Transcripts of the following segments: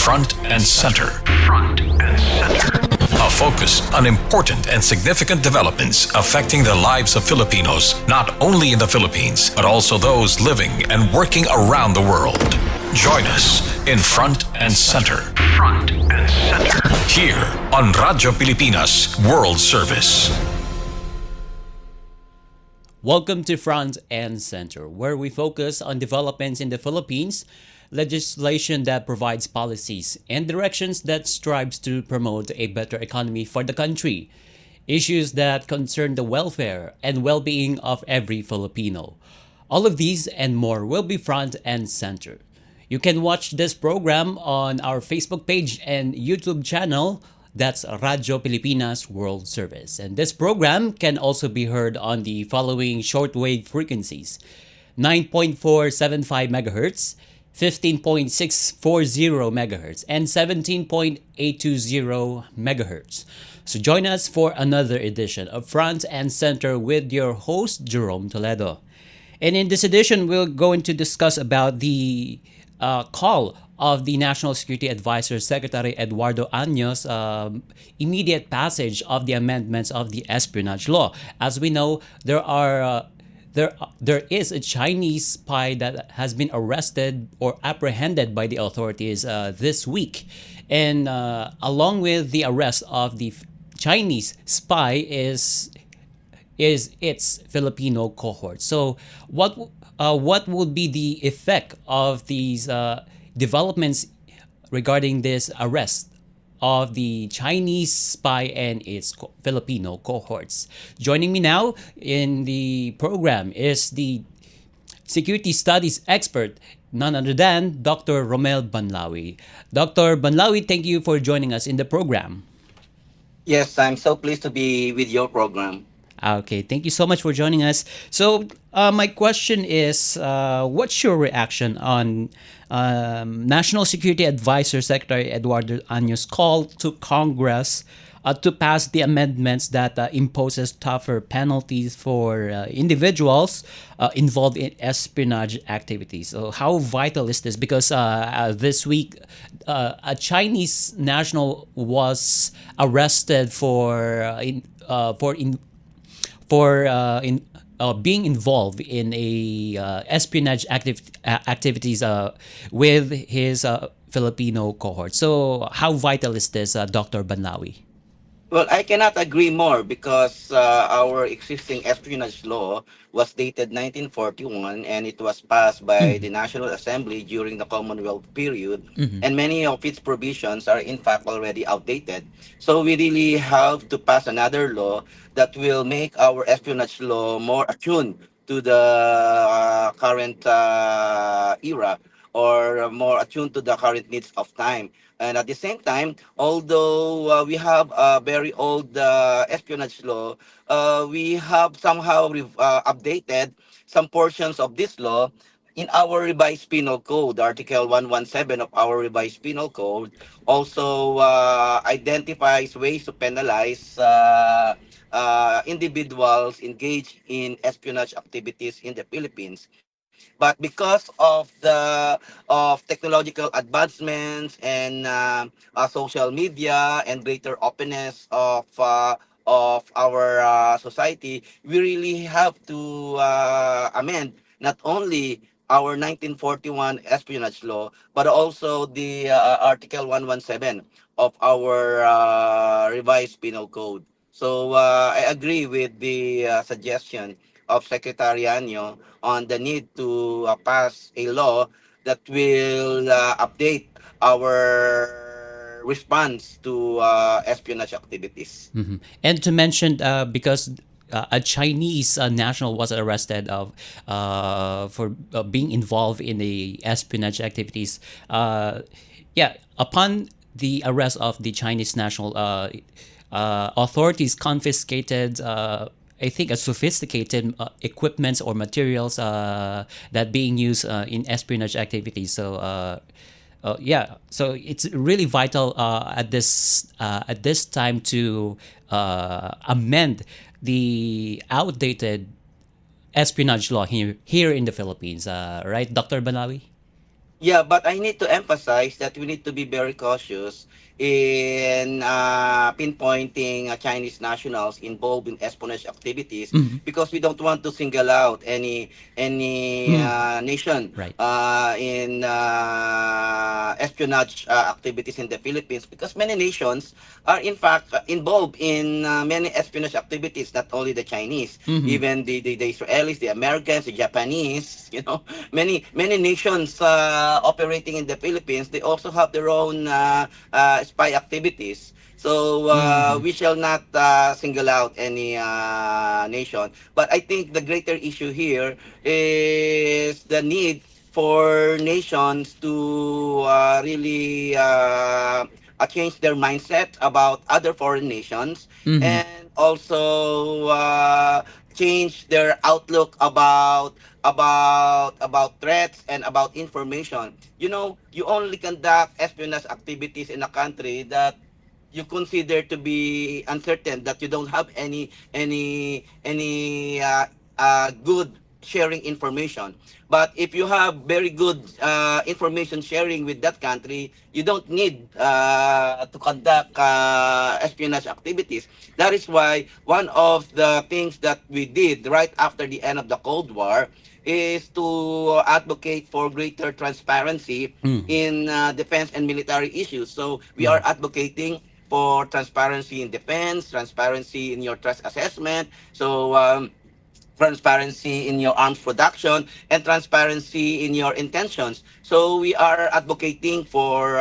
Front and Center. Front and Center. A focus on important and significant developments affecting the lives of Filipinos, not only in the Philippines, but also those living and working around the world. Join us in Front and Center. Front and Center. Here on Radyo Pilipinas World Service. Welcome to Front and Center, where we focus on developments in the Philippines, legislation that provides policies, and directions that strives to promote a better economy for the country, issues that concern the welfare and well-being of every Filipino. All of these and more will be Front and Center. You can watch this program on our Facebook page and YouTube channel. That's Radyo Pilipinas World Service. And this program can also be heard on the following shortwave frequencies: 9.475 MHz, 15.640 MHz, and 17.820 MHz. So join us for another edition of Front and Center with your host, Jerome Toledo. And in this edition, we're going to discuss about the call of the National Security Advisor, Secretary Eduardo Año's immediate passage of the amendments of the espionage law. As we know, there is a Chinese spy that has been arrested or apprehended by the authorities this week, and along with the arrest of the Chinese spy is its Filipino cohort. So what would be the effect of these developments regarding this arrest of the Chinese spy and its Filipino cohorts? Joining me now in the program is the security studies expert, none other than Dr. Romel Banlawi. Dr. Banlawi, thank you for joining us in the program. Yes, I'm so pleased to be with your program. Okay, thank you so much for joining us. So, my question is, what's your reaction on National Security Advisor Secretary Eduardo Año's call to Congress to pass the amendments that imposes tougher penalties for individuals involved in espionage activities? So, how vital is this? Because this week, a Chinese national was arrested for being involved in a espionage activities with his Filipino cohort. So, how vital is this, Dr. Banlawi? Well, I cannot agree more because our existing espionage law was dated 1941 and it was passed by the National Assembly during the Commonwealth period, and many of its provisions are in fact already outdated. So we really have to pass another law that will make our espionage law more attuned to the current era, or more attuned to the current needs of time. And at the same time, although we have a very old espionage law, we have somehow updated some portions of this law in our revised penal code. Article 117 of our revised penal code also identifies ways to penalize individuals engaged in espionage activities in the Philippines. But because of technological advancements and social media and greater openness of our society, we really have to amend not only our 1941 espionage law, but also the Article 117 of our revised penal code. So I agree with the suggestion of Secretary Anyo on the need to pass a law that will update our response to espionage activities. And to mention, because a Chinese national was arrested for being involved in the espionage activities. Upon the arrest of the Chinese national, authorities confiscated, I think, a sophisticated equipments or materials that being used in espionage activities. So so it's really vital at this time to amend the outdated espionage law here in the Philippines, right, Dr. Banawi? Yeah, but I need to emphasize that we need to be very cautious in pinpointing Chinese nationals involved in espionage activities, Mhm. because we don't want to single out any Mm. nation Right. in espionage activities in the Philippines, because many nations are in fact involved in many espionage activities, not only the Chinese, Mhm. even the Israelis, the Americans, the Japanese, many nations operating in the Philippines, they also have their own spy activities. So Mhm. we shall not single out any nation. But I think the greater issue here is the need for nations to really change their mindset about other foreign nations, Mhm. and also change their outlook about threats and about information. You only conduct espionage activities in a country that you consider to be uncertain, that you don't have any good sharing information. But if you have very good information sharing with that country, you don't need to conduct espionage activities. That is why one of the things that we did right after the end of the Cold War is to advocate for greater transparency Mhm. in defense and military issues. So we are Mhm. advocating for transparency in defense, transparency in your trust assessment. So transparency in your arms production, and transparency in your intentions. So we are advocating for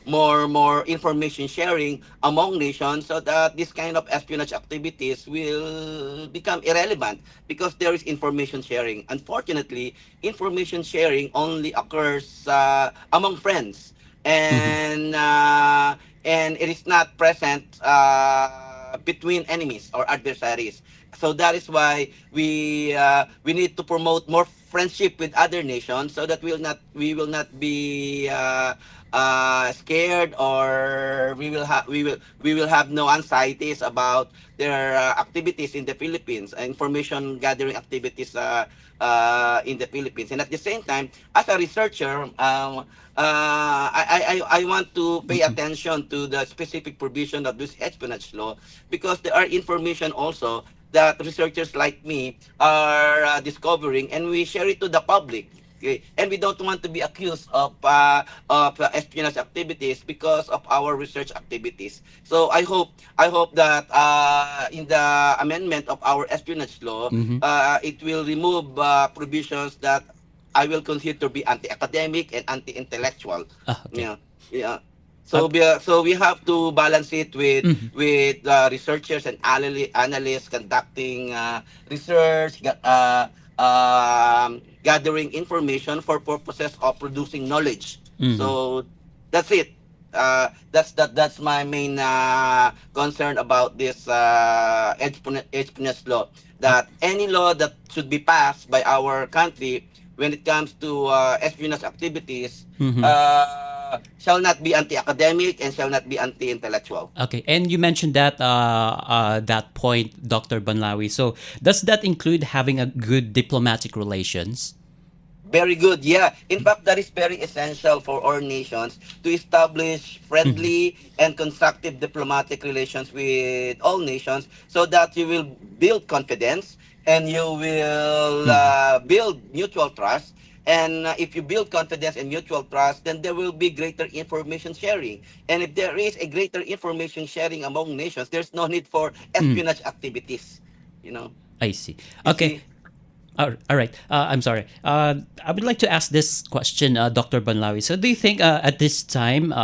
more information sharing among nations, so that this kind of espionage activities will become irrelevant, because there is information sharing. Unfortunately, information sharing only occurs among friends, Mhm. and it is not present between enemies or adversaries. So that is why we need to promote more friendship with other nations, so that we will not be scared, or we will have no anxieties about their activities in the Philippines, information gathering activities in the Philippines. And at the same time, as a researcher, I want to pay Mhm. attention to the specific provision of this espionage law, because there are information also that researchers like me are discovering, and we share it to the public. Okay? And we don't want to be accused of espionage activities because of our research activities. So I hope that in the amendment of our espionage law, Mhm. it will remove provisions that I will consider to be anti-academic and anti-intellectual. Ah, okay. Yeah, yeah. Okay. So we have to balance it with Mhm. researchers and analysts conducting research, gathering information for purposes of producing knowledge. Mhm. So that's it. That's my main concern about this espionage law. Okay. That any law that should be passed by our country when it comes to espionage activities Mhm. shall not be anti-academic and shall not be anti-intellectual. Okay, and you mentioned that point, Dr. Banlawi. So, does that include having a good diplomatic relations? Very good. Yeah. In fact, that is very essential for our nations to establish Mhm. friendly and constructive diplomatic relations with all nations, so that you will build confidence, and you will Mhm. build mutual trust. And if you build confidence and mutual trust, then there will be greater information sharing. And if there is a greater information sharing among nations, there's no need for Mm. espionage activities. You know, I see. you Okay. see. All right. I'm sorry. I would like to ask this question, Dr. Banlawi. So, do you think at this time,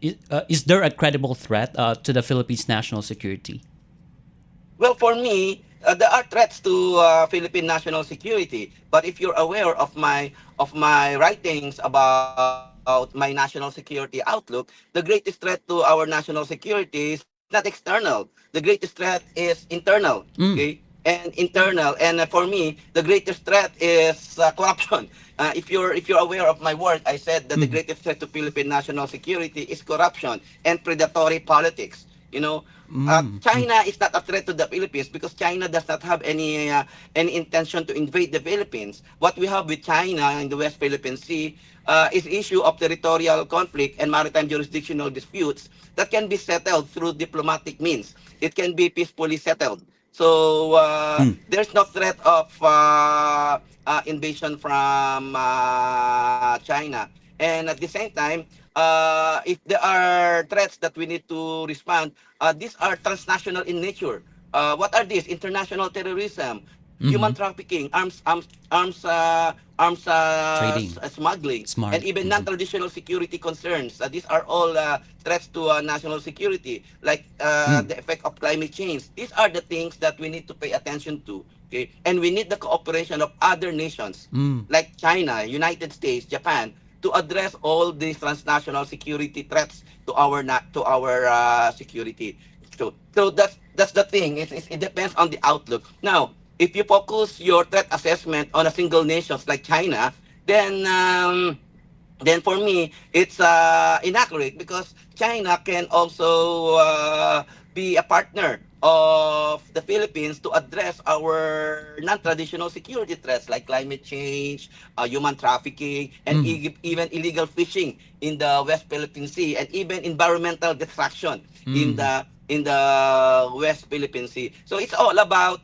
is there a credible threat to the Philippines' national security? Well, for me, there are threats to Philippine national security. But if you're aware of my writings about my national security outlook, the greatest threat to our national security is not external. The greatest threat is internal. Okay, Mm. and internal. And for me, the greatest threat is corruption. If you're aware of my work, I said that the Mhm. greatest threat to Philippine national security is corruption and predatory politics. You know, Mm, mm, China is not a threat to the Philippines because China does not have any intention to invade the Philippines. What we have with China in the West Philippine Sea is issue of territorial conflict and maritime jurisdictional disputes that can be settled through diplomatic means. It can be peacefully settled. So mm, there's no threat of invasion from China. And at the same time, if there are threats that we need to respond, these are transnational in nature. What are these? International terrorism, human mm-hmm. trafficking, arms Trading, smuggling, and smart. even Mm-hmm. non-traditional security concerns. These are all threats to national security, like Mm, the effect of climate change. These are the things that we need to pay attention to. Okay, and we need the cooperation of other nations mm. like China, United States, Japan, to address all these transnational security threats to our security. So that's the thing. It depends on the outlook. Now, if you focus your threat assessment on a single nations like China, then for me it's inaccurate because China can also be a partner of the Philippines to address our non-traditional security threats like climate change, human trafficking, and Mm, even illegal fishing in the West Philippine Sea, and even environmental destruction in mm. the West Philippine Sea. So it's all about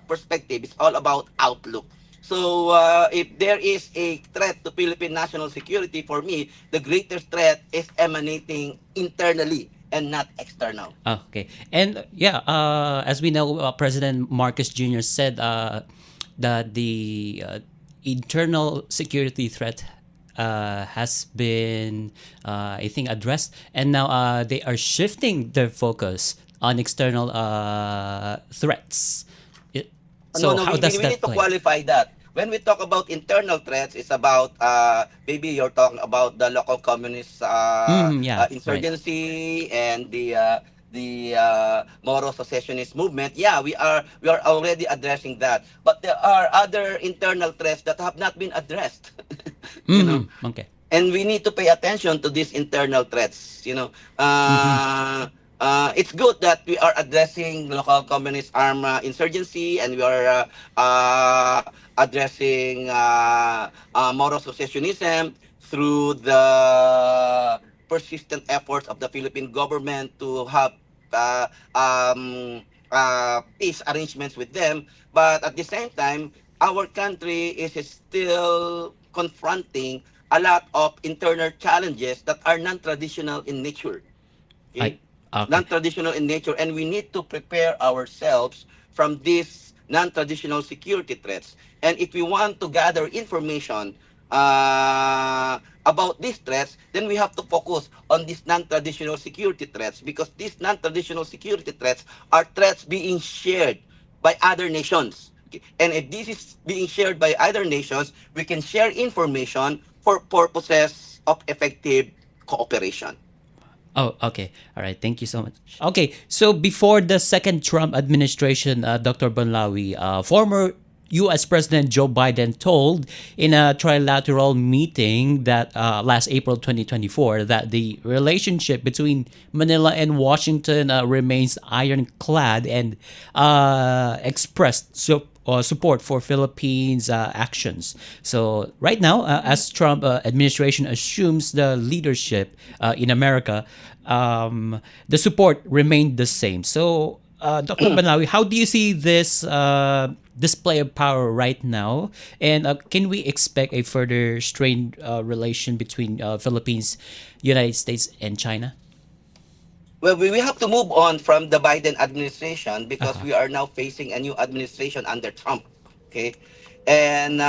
perspective. It's all about outlook. So if there is a threat to Philippine national security, for me, the greatest threat is emanating internally and not external. Okay. And yeah, as we know, President Marcos Jr. said that the internal security threat has been, I think, addressed, and now they are shifting their focus on external threats. It, No, so no, how does we need that to play? qualify that. When we talk about internal threats, it's about maybe you're talking about the local communist Mm, yeah, right. insurgency and the Moro secessionist movement. Yeah, we are already addressing that. But there are other internal threats that have not been addressed. you know, Mm-hmm. Okay. and we need to pay attention to these internal threats. Mm-hmm. It's good that we are addressing local communist armed insurgency, and we are addressing Moro secessionism through the persistent efforts of the Philippine government to have uh, um, peace arrangements with them. But at the same time, our country is still confronting a lot of internal challenges that are non-traditional in nature. I Okay? okay. Non-traditional in nature, and we need to prepare ourselves from these non-traditional security threats. And if we want to gather information about these threats, then we have to focus on these non-traditional security threats, because these non-traditional security threats are threats being shared by other nations. Okay? And if this is being shared by other nations, we can share information for purposes of effective cooperation. Oh, okay. All right. Thank you so much. Okay. So before the second Trump administration, Dr. Bonlawi, former U.S. President Joe Biden told in a trilateral meeting that last April 2024 that the relationship between Manila and Washington remains ironclad and expressed support for Philippines actions. So right now, as Trump administration assumes the leadership in America, the support remained the same. So, Dr. Banawi, how do you see this display of power right now? And can we expect a further strained relation between Philippines, United States, and China? Well, we have to move on from the Biden administration because Uh-huh. we are now facing a new administration under Trump. Okay. And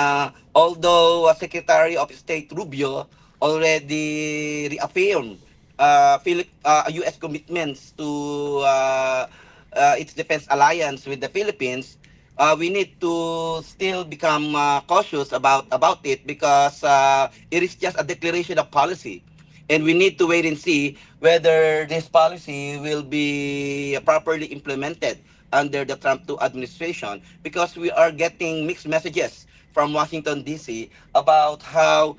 although Secretary of State Rubio already reaffirmed U.S. commitments to its defense alliance with the Philippines, we need to still become cautious about it because it is just a declaration of policy, and we need to wait and see whether this policy will be properly implemented under the Trump 2 administration, because we are getting mixed messages from Washington D.C. about how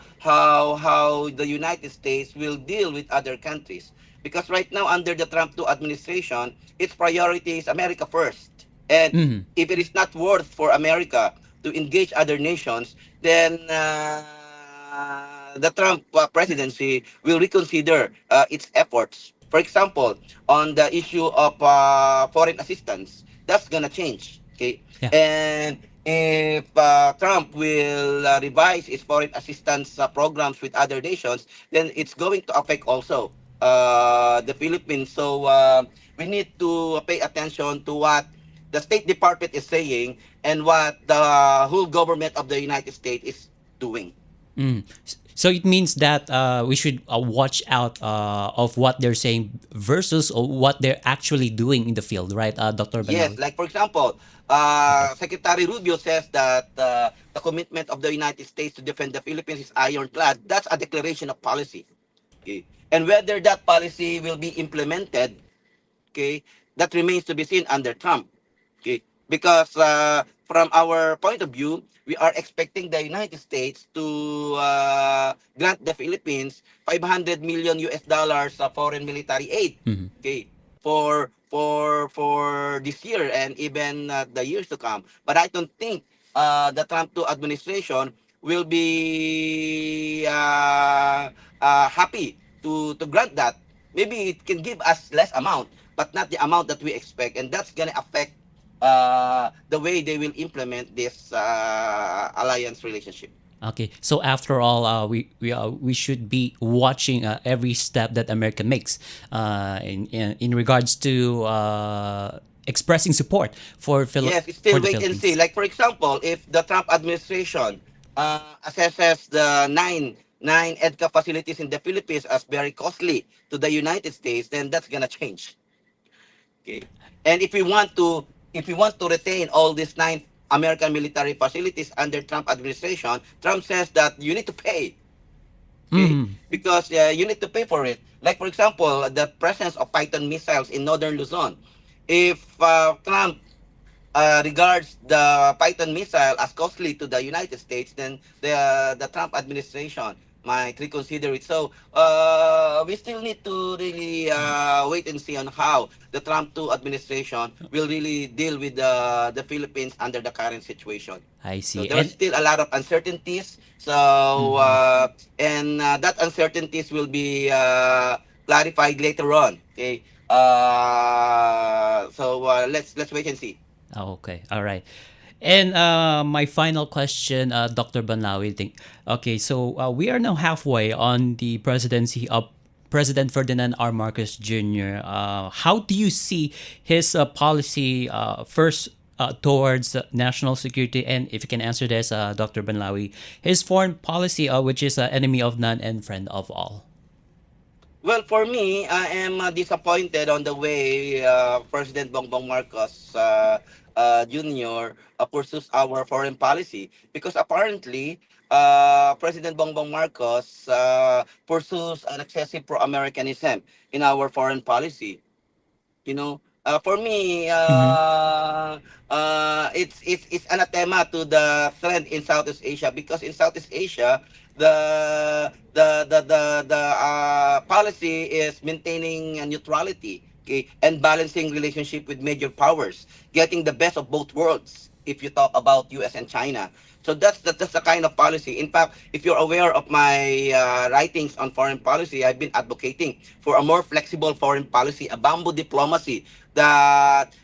the United States will deal with other countries. Because right now under the Trump 2 administration, its priority is America first. And Mhm. if it is not worth for America to engage other nations, then the Trump presidency will reconsider its efforts. For example, on the issue of foreign assistance, that's gonna change. Okay, Yeah. and if Trump will revise its foreign assistance programs with other nations, then it's going to affect also the Philippines. So we need to pay attention to what the State Department is saying and what the whole government of the United States is doing. Mm. So it means that we should watch out of what they're saying versus what they're actually doing in the field, right, Dr. Yes, Banawi? like for example, Okay. Secretary Rubio says that the commitment of the United States to defend the Philippines is ironclad. That's a declaration of policy. Okay, and whether that policy will be implemented, okay, that remains to be seen under Trump. Okay, because from our point of view, we are expecting the United States to grant the Philippines 500 million US dollars foreign military aid. Mhm. Okay, for this year and even the years to come. But I don't think the Trump 2 administration will be happy to grant that. Maybe it can give us less amount, but not the amount that we expect, and that's gonna affect the way they will implement this alliance relationship. Okay, so after all, we should be watching every step that America makes in regards to expressing support for Yes, it's for still the wait and see. Philippines. Like for example, if the Trump administration assesses the nine EDCA facilities in the Philippines as very costly to the United States, then that's gonna change. Okay, and if we want to retain all these nine American military facilities under Trump administration, Trump says that you need to pay. Okay, Mm. because you need to pay for it. Like for example, the presence of Python missiles in northern Luzon. If Trump regards the Python missile as costly to the United States, then the Trump administration might reconsider it. So we still need to really wait and see on how the Trump 2 administration will really deal with the Philippines under the current situation. I So see. there's And still a lot of uncertainties. So mhm. and that uncertainties will be clarified later on. Okay. So let's wait and see. Oh, okay, all right. And my final question, Dr. Banlawi, think. Okay, so we are now halfway on the presidency of President Ferdinand R. Marcos Jr. How do you see his policy first towards national security, and if you can answer this, Dr. Banlawi, his foreign policy, which is enemy of none and friend of all. Well, for me, I am disappointed on the way President Bongbong Marcos Jr. Pursues our foreign policy because apparently President Bongbong Marcos pursues an excessive pro-Americanism in our foreign policy. You know, for me, Mm-hmm. it's anathema to the trend in Southeast Asia because in Southeast Asia, the policy is maintaining a neutrality, okay, and balancing relationship with major powers, getting the best of both worlds. If you talk about U.S. and China, so that's the kind of policy. In fact, if you're aware of my writings on foreign policy, I've been advocating for a more flexible foreign policy, a bamboo diplomacy that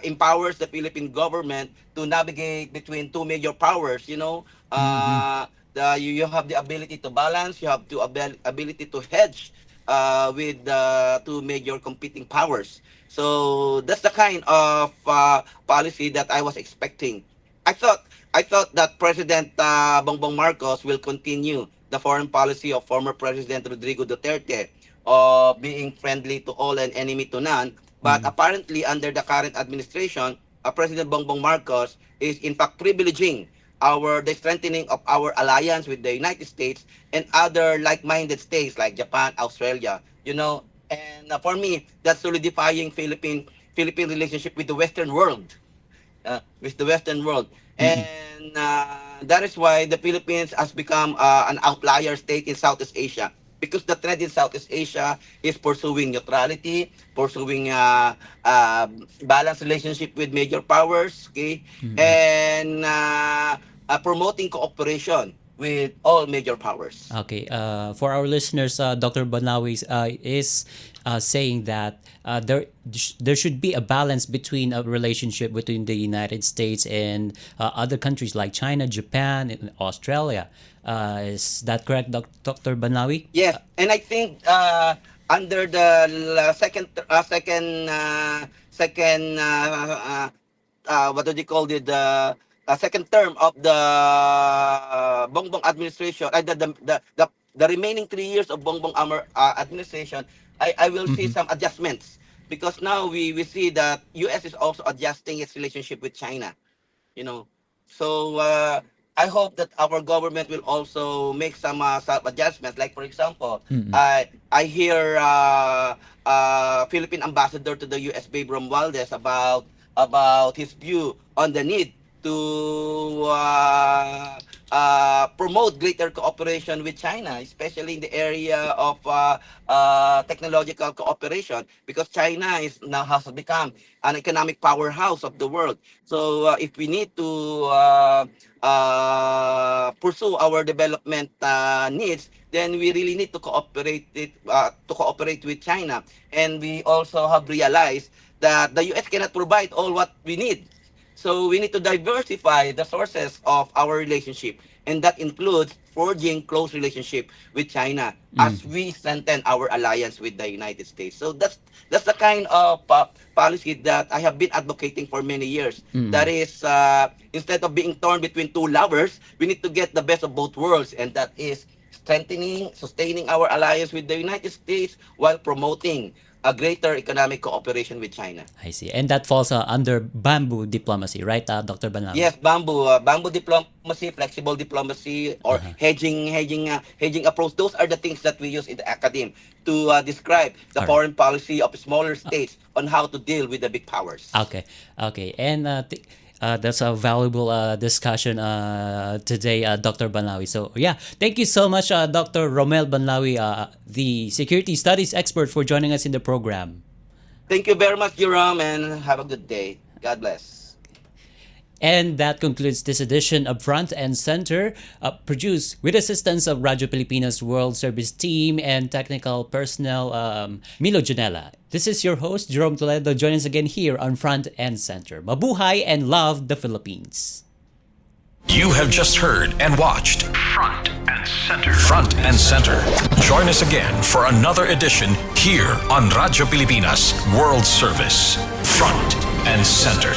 empowers the Philippine government to navigate between two major powers. Mm-hmm. You have the ability to balance, you have the ability to hedge with the two major competing powers. So that's the kind of policy that I was expecting. I thought I thought that President Bongbong Marcos will continue the foreign policy of former President Rodrigo Duterte of being friendly to all and enemy to none. But Mm-hmm. apparently, under the current administration, President Bongbong Marcos is in fact privileging the strengthening of our alliance with the United States and other like-minded states like Japan, Australia. And for me, that's solidifying Philippine relationship with the Western world. And that is why the Philippines has become an outlier state in Southeast Asia. Because the trend in Southeast Asia is pursuing neutrality, pursuing balanced relationship with major powers, okay, and promoting cooperation with all major powers. Okay, for our listeners, Dr. Banawi is saying that there should be a balance between a relationship between the United States and other countries like China, Japan, and Australia. Is that correct, Dr. Banawi? Yes, and I think under the what do they call it, the second term of the Bongbong administration, the remaining 3 years of Bongbong administration, I will see some adjustments, because now we see that US is also adjusting its relationship with China, you know. So I hope that our government will also make some self adjustments. Like, for example, I hear Philippine ambassador to the US, Babe Romualdez, about his view on the need to promote greater cooperation with China, especially in the area of technological cooperation, because China has become an economic powerhouse of the world. So if we need to pursue our development needs, then we really need to cooperate with China. And we also have realized that the US cannot provide all what we need. So we need to diversify the sources of our relationship, and that includes forging close relationship with China as we strengthen our alliance with the United States. So that's the kind of policy that I have been advocating for many years. That is, instead of being torn between two lovers, we need to get the best of both worlds, and that is sustaining our alliance with the United States while promoting a greater economic cooperation with China. I see. And that falls under bamboo diplomacy, right, Dr. Banawi? Yes, bamboo diplomacy, flexible diplomacy, or hedging approach. Those are the things that we use in the academe to describe the foreign policy of smaller states on how to deal with the big powers. Okay. And that's a valuable discussion today, Dr. Banawi. So, yeah, thank you so much, Dr. Romel Banawi, the security studies expert, for joining us in the program. Thank you very much, Jerome, and have a good day. God bless. And that concludes this edition of Front and Center, produced with assistance of Radyo Pilipinas World Service team and technical personnel, Milo Janela. This is your host, Jerome Toledo. Join us again here on Front and Center. Mabuhay and love the Philippines. You have just heard and watched Front and Center. Front and Center. Join us again for another edition here on Radyo Pilipinas World Service. Front and Center.